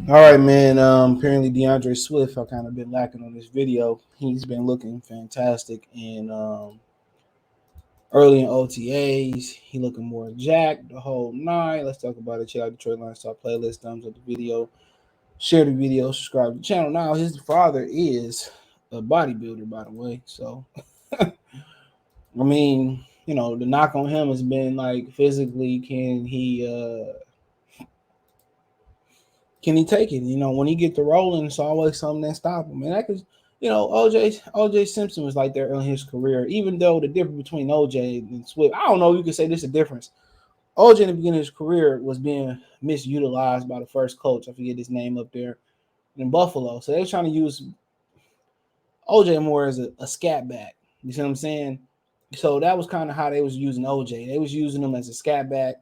All right, man. Apparently DeAndre Swift, I kind of been lacking on this video. He's been looking fantastic in early in OTAs. He looking more jacked the whole night. Let's talk about it. Check out Detroit Lions Talk playlist. Thumbs up the video. Share the video. Subscribe to the channel. Now his father is a bodybuilder, by the way. So I mean, the knock on him has been like physically, can he take it? When he get to rolling, it's always something that stop him. And that could, OJ Simpson was like there early in his career. Even though the difference between OJ and Swift, I don't know, you could say there's a difference. OJ in the beginning of his career was being misutilized by the first coach. I forget his name up there in Buffalo. So they were trying to use OJ more as a scat back. You see what I'm saying? So that was kind of how they was using OJ. They was using him as a scat back,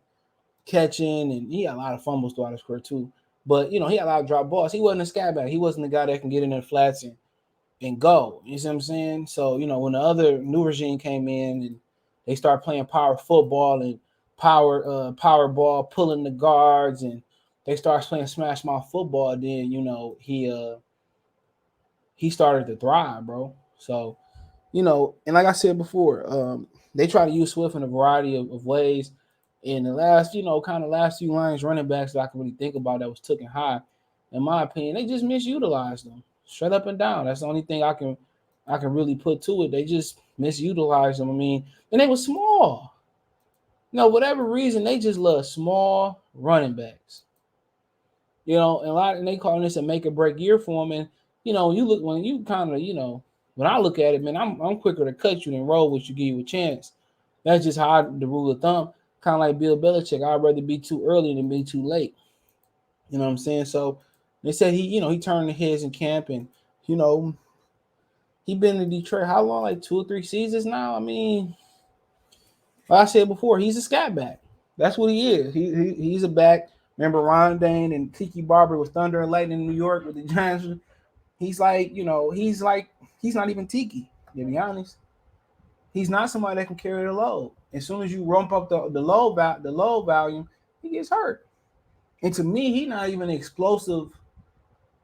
catching, and he had a lot of fumbles throughout his career too. But he had a lot of drop balls. He wasn't a scat back. He wasn't the guy that can get in the flats and go. You see what I'm saying? So when the other new regime came in and they started playing power football and power ball, pulling the guards, and they started playing smash mouth football, then he started to thrive, bro. So and like I said before, they try to use Swift in a variety of ways. In the last, kind of last few Lions running backs that I can really think about that was taken high, in my opinion, they just misutilized them straight up and down. That's the only thing I can really put to it. They just misutilized them. I mean, and they were small. Whatever reason, they just love small running backs. And they calling this a make or break year for them. And you look when you kind of when I look at it, man, I'm quicker to cut you than roll with you, give you a chance. That's just how the rule of thumb. Kind of like Bill Belichick, I'd rather be too early than be too late. You know what I'm saying? So they said he turned the heads in camp, and you know he been in Detroit how long? Like 2 or 3 seasons now. I mean, like I said before, he's a scat back. That's what he is. He's a back. Remember Ron Dane and Tiki Barber with Thunder and Lightning in New York with the Giants. He's not even Tiki. To be honest, he's not somebody that can carry the load. As soon as you rump up the low volume, he gets hurt. And to me, he's not even explosive.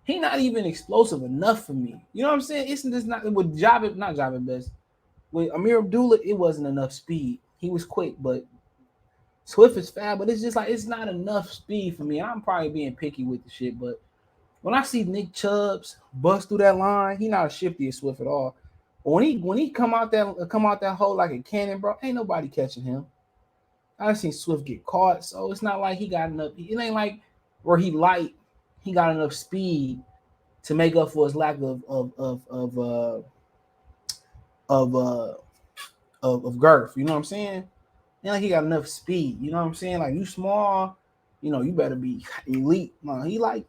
He's not even explosive enough for me. You know what I'm saying? It's just not with Javed, not Javed Best. With Amir Abdullah, it wasn't enough speed. He was quick, but Swift is fast, but it's just like it's not enough speed for me. I'm probably being picky with the shit, but when I see Nick Chubbs bust through that line, he not as shifty as Swift at all. But when he come out that hole like a cannon, bro, ain't nobody catching him. I seen Swift get caught, so it's not like he got enough. It ain't like where he light. He got enough speed to make up for his lack of girth. You know what I'm saying? Ain't like he got enough speed. You know what I'm saying? Like you small, you better be elite. No, he like,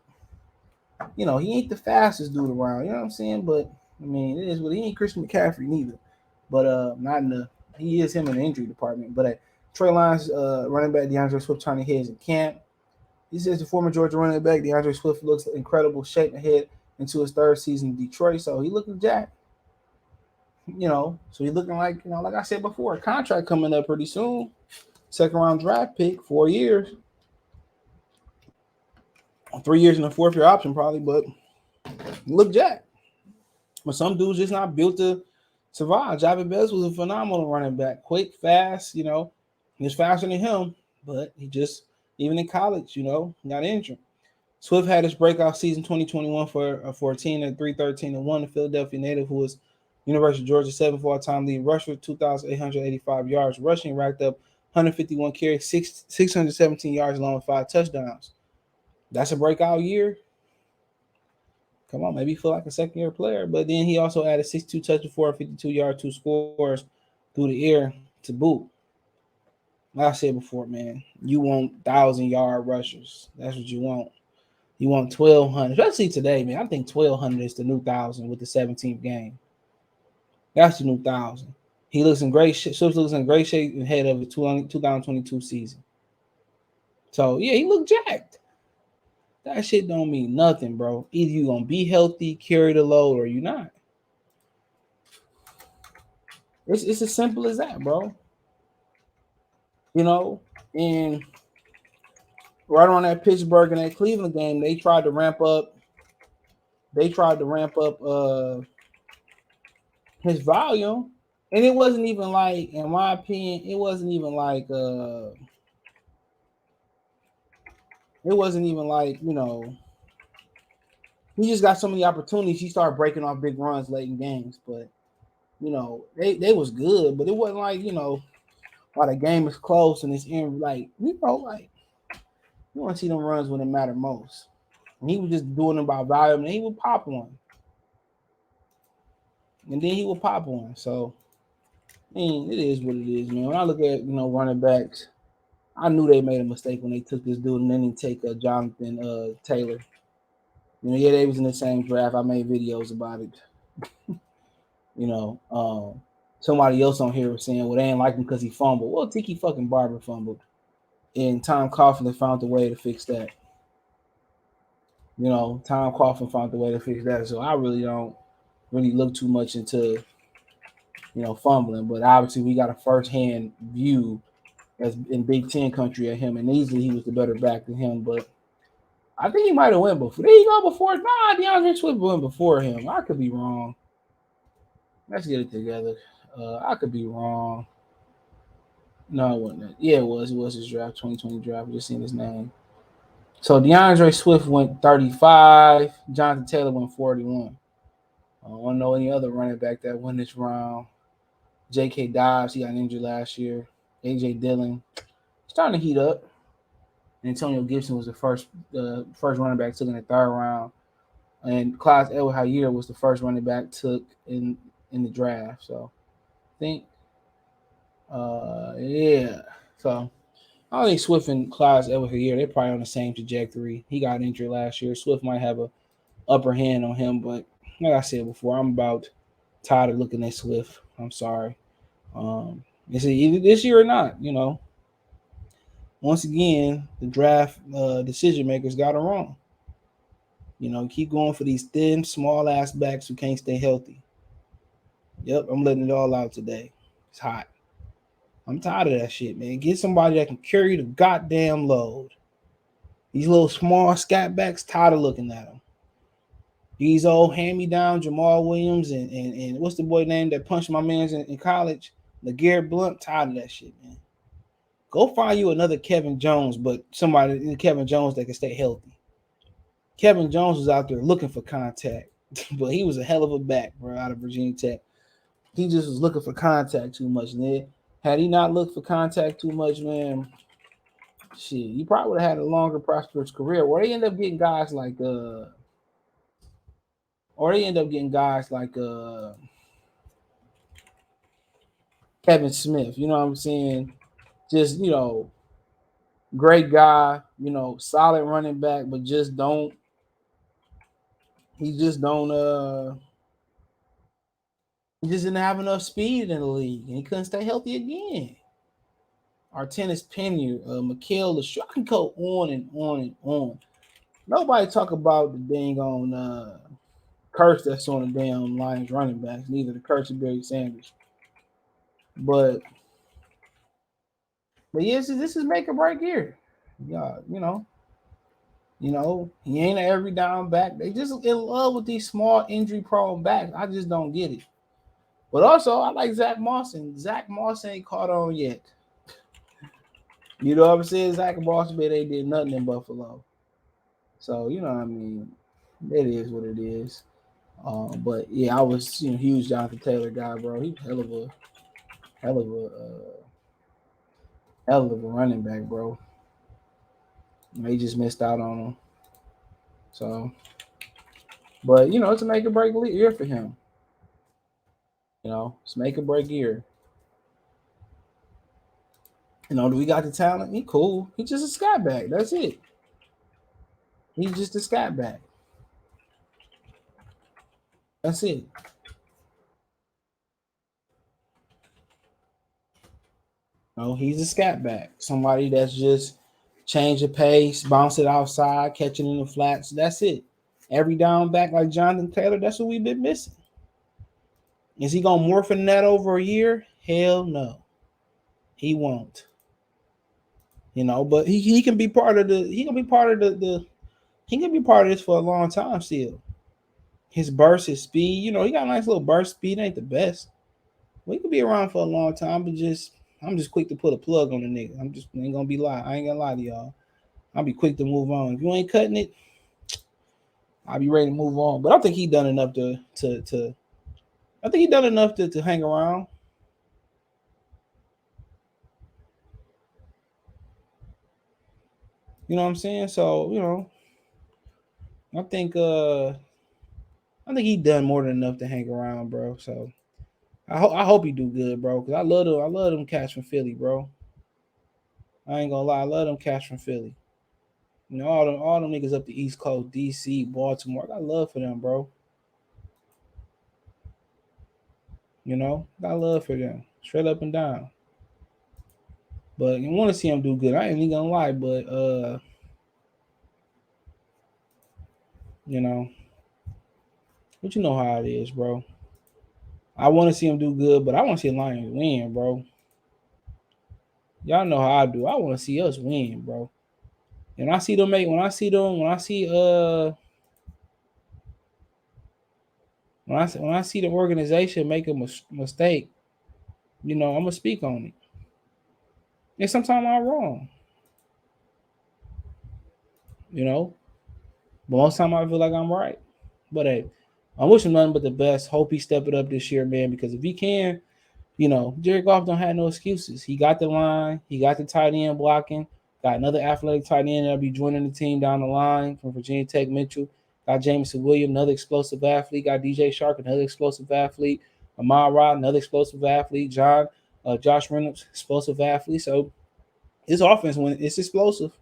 he ain't the fastest dude around. You know what I'm saying? But I mean, it is what he ain't Christian McCaffrey neither. But not in the he is him in the injury department. But Trey Lyons, running back DeAndre Swift turning heads in camp. He says the former Georgia running back DeAndre Swift looks incredible shape ahead into his third season in Detroit. So he looking jacked. So he's looking like, like I said before, a contract coming up pretty soon. Second round draft pick, 4 years. 3 years and a fourth year option probably, but look jacked. But some dudes just not built to survive. Javed Best was a phenomenal running back. Quick, fast, he was faster than him, but he just, even in college, got injured. Swift had his breakout season 2021 for a team at 313-1. The Philadelphia native, who was University of Georgia 7 all-time lead rusher, 2,885 yards rushing, racked up 151 carries, 617 yards, along with 5 touchdowns. That's a breakout year. Come on, maybe he feel like a second-year player. But then he also added 62 touches, 452 yards, 2 scores through the air to boot. Like I said before, man, you want 1,000-yard rushers. That's what you want. You want 1,200, especially today, man. I think 1,200 is the new 1,000 with the 17th game. That's the new 1,000. He looks in great shape. Swift looks in great shape ahead of the 2022 season. So, yeah, he looked jacked. That shit don't mean nothing, bro. Either you going to be healthy, carry the load, or you not. It's as simple as that, bro. And right on that Pittsburgh and that Cleveland game, they tried to ramp up. They tried to ramp up his volume, and it wasn't even like, in my opinion, it wasn't even like it wasn't even like, he just got so many opportunities. He started breaking off big runs late in games, but they was good, but it wasn't like, while the game is close and it's in, like, like, you want to see them runs when it matter most. And he was just doing them by volume, and he would pop one, and then he would pop one. So I mean, it is what it is, man. When I look at running backs, I knew they made a mistake when they took this dude and then they take Jonathan Taylor. Yeah, they was in the same draft. I made videos about it. You know, somebody else on here was saying, well, they ain't like him because he fumbled. Well, Tiki fucking Barber fumbled, and Tom Coughlin found a way to fix that. Tom Coughlin found a way to fix that. So I really don't really look too much into fumbling, but obviously we got a first hand view as in Big Ten country at him, and easily he was the better back than him. But I think he might have went before. There you go before. Nah, DeAndre Swift went before him. I could be wrong. Let's get it together. I could be wrong. No, it wasn't. Yeah, it was. It was his draft, 2020 draft. I just seen his name. So DeAndre Swift went 35. Jonathan Taylor went 41. I don't want to know any other running back that won this round. J.K. Dobbs, he got injured last year. A.J. Dillon, starting to heat up. Antonio Gibson was the first running back took in the third round, and Clyde Edwards-Helaire was the first running back took in the draft. So I think, yeah. So I don't think Swift and Clyde Edwards-Helaire, they're probably on the same trajectory. He got injured last year. Swift might have a upper hand on him, but like I said before, I'm about tired of looking at Swift. I'm sorry. It's either this year or not. Once again, the draft decision makers got it wrong. Keep going for these thin, small ass backs who can't stay healthy. Yep, I'm letting it all out today. It's hot. I'm tired of that shit, man. Get somebody that can carry the goddamn load. These little small scat backs, tired of looking at them. These old hand-me-down Jamal Williams and what's the boy name that punched my mans in college? LeGarrette Blunt, tired of that shit, man. Go find you another Kevin Jones, but somebody Kevin Jones that can stay healthy. Kevin Jones was out there looking for contact, but he was a hell of a back, bro, out of Virginia Tech. He just was looking for contact too much, man. Had he not looked for contact too much, man, shit, he probably would have had a longer prosperous career. Or they end up getting guys like Kevin Smith. You know what I'm saying? Just great guy. Solid running back, but just don't. He just don't. He just didn't have enough speed in the league, and he couldn't stay healthy again. Artenis Pena, Mikael LeShure. I can go on and on and on. Nobody talk about the dang on curse that's on the damn Lions running backs. Neither the curse of Barry Sanders. But yes, this is make or break here. Yeah, he ain't an every down back. They just in love with these small injury prone backs. I just don't get it. But also, I like Zach Moss, and Zach Moss ain't caught on yet. You know what I'm saying? Zach Moss, but they did nothing in Buffalo. So you know what I mean. It is what it is. But yeah, I was huge Jonathan Taylor guy, bro. He hell of a hell of a running back, bro. They just missed out on him. So, but it's a make or break year for him. It's make or break year. Do we got the talent? He cool. He's just a scat back. That's it. He's just a scat back. That's it. He's a scat back. Somebody that's just change the pace, bounce it outside, catching in the flats. That's it. Every down back like Jonathan Taylor, that's what we've been missing. Is he gonna morph in that over a year? Hell no. He won't. But he can be part of he can be part of this for a long time still. His burst, his speed, he got a nice little burst speed. Ain't the best. We could be around for a long time, but I'm just quick to put a plug on the nigga. I'm just ain't gonna be lie. I ain't gonna lie to y'all. I'll be quick to move on. If you ain't cutting it, I'll be ready to move on. But I think he done enough to I think he done enough to hang around. You know what I'm saying? So, I think uh I think he done more than enough to hang around, bro. So I hope he do good, bro. Cause I love them cats from Philly, bro. I ain't gonna lie, I love them cats from Philly. All them niggas up the East Coast, DC, Baltimore. I got love for them, bro. Got love for them. Straight up and down. But you want to see him do good. I ain't even gonna lie, but you know, but you know how it is, bro. I want to see him do good, but I want to see Lions win, bro. Y'all know how I do. I want to see us win, bro. And I see them make when I see the organization make a mistake, I'm gonna speak on it. And sometimes I'm wrong, you know. But most time I feel like I'm right. But hey, I wish him nothing but the best. Hope he step it up this year, man. Because if he can, Jared Goff don't have no excuses. He got the line. He got the tight end blocking. Got another athletic tight end that'll be joining the team down the line from Virginia Tech, Mitchell. Got Jameson Williams, another explosive athlete. Got DJ Shark, another explosive athlete. Amon Ra, another explosive athlete. Josh Reynolds, explosive athlete. So his offense, when it's explosive,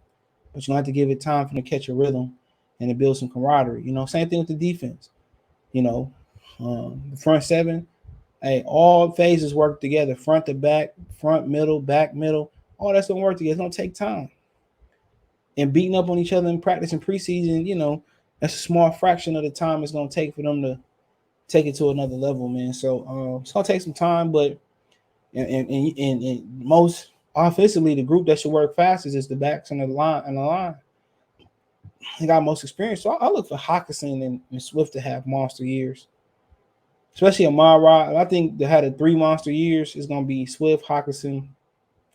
but you have to give it time for them to catch a rhythm and to build some camaraderie. Same thing with the defense. You know, the front seven, hey, all phases work together, front to back, front, middle, back, middle. All that's gonna work together. It's gonna take time. And beating up on each other in practice and preseason, that's a small fraction of the time it's gonna take for them to take it to another level, man. So it's gonna take some time, but and most offensively, the group that should work fastest is the backs and the line. He got most experience. So I look for Hawkinson and Swift to have monster years, especially Amara. I think they had a 3 monster years. It's gonna be Swift, Hawkinson,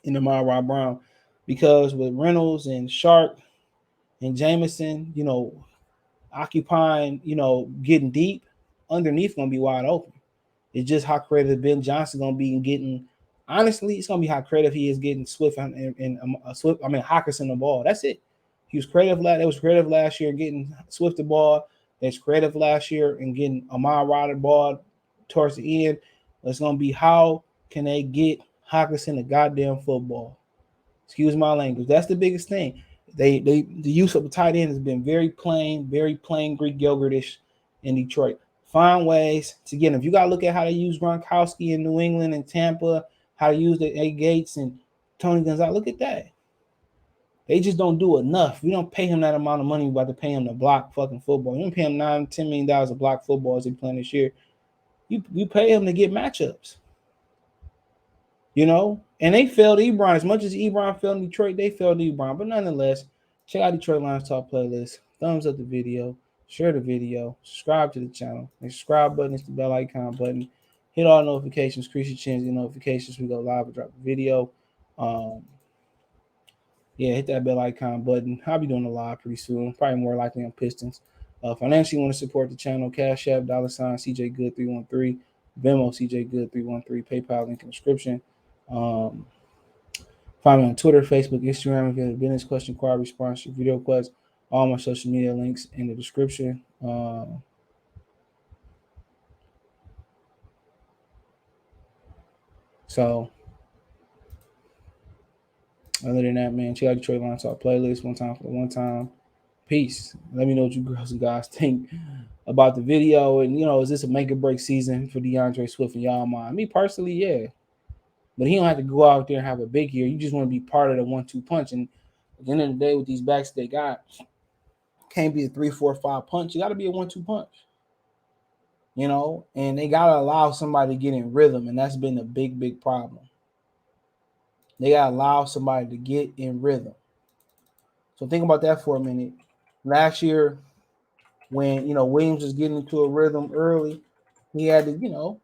and Amara Brown, because with Reynolds and Shark and Jameson, occupying, getting deep, underneath gonna be wide open. It's just how creative Ben Johnson gonna be in getting. Honestly, it's gonna be how creative he is getting Swift and Swift. I mean Hawkinson the ball. That's it. He was creative. They was creative last year getting Swift the ball. They was creative last year and getting Amar Rod the ball towards the end. It's gonna be how can they get Hawkinson the goddamn football. Excuse my language. That's the biggest thing. The use of the tight end has been very plain Greek yogurtish in Detroit. Find ways to get him. If you gotta look at how they use Gronkowski in New England and Tampa, how to use the A Gates and Tony Gonzalez, look at that. They just don't do enough. We don't pay him that amount of money. We about to pay him to block fucking football. You don't pay him $9-10 million to block football as he playing this year. You pay him to get matchups. And they failed Ebron. As much as Ebron failed in Detroit, they failed Ebron. But nonetheless, check out Detroit Lions Talk playlist. Thumbs up the video. Share the video. Subscribe to the channel. The subscribe button is the bell icon button. Hit all notifications. Increase your chance to get notifications. We go live and drop a video. Yeah, hit that bell icon button. I'll be doing a live pretty soon. Probably more likely on Pistons. Financially, want to support the channel. Cash App, $ CJ Good 313. Venmo CJ Good 313. PayPal link in the description. Find me on Twitter, Facebook, Instagram. If you have a business question, inquiry, response, video request, all my social media links in the description. So, other than that, man, check out Detroit Lions Talk playlist one time for one time. Peace. Let me know what you girls and guys think about the video. And, is this a make or break season for DeAndre Swift and y'all mind? Me personally, yeah. But he don't have to go out there and have a big year. You just want to be part of the 1-2 punch. And at the end of the day, with these backs they got, can't be a 3-4-5 punch. You got to be a 1-2 punch. And they got to allow somebody to get in rhythm. And that's been a big, big problem. They gotta allow somebody to get in rhythm. So think about that for a minute. Last year, when Williams was getting into a rhythm early, he had to,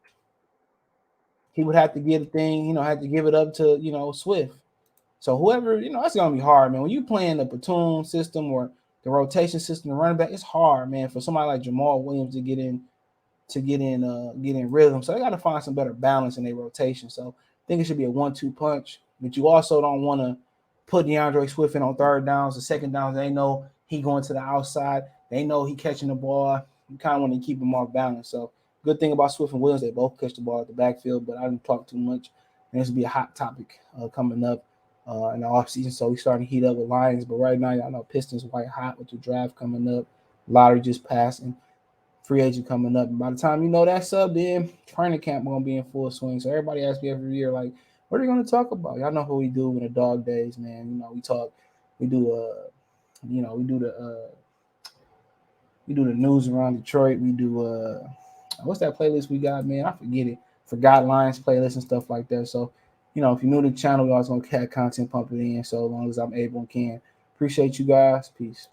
he would have to get a thing, had to give it up to, Swift. So whoever, that's gonna be hard, man. When you playing the platoon system or the rotation system, the running back, it's hard, man, for somebody like Jamal Williams get in rhythm. So they got to find some better balance in their rotation. So I think it should be a 1-2 punch. But you also don't want to put DeAndre Swift in on third downs, the second downs. They know he going to the outside. They know he catching the ball. You kind of want to keep him off balance. So good thing about Swift and Williams, they both catch the ball at the backfield. But I didn't talk too much. And this will be a hot topic coming up in the offseason. So we starting to heat up with Lions. But right now, y'all know Pistons white hot with the draft coming up. Lottery just passing, free agent coming up. And by the time you know that's up, then training camp gonna be in full swing. So everybody asks me every year, like, what are you gonna talk about? Y'all know who we do in the dog days, man. We talk, we do we do the news around Detroit. We do what's that playlist we got, man? I forget it. Forgot Lions playlist and stuff like that. So, if you're new to the channel, we always gonna have content pumping in so long as I'm able and can. Appreciate you guys. Peace.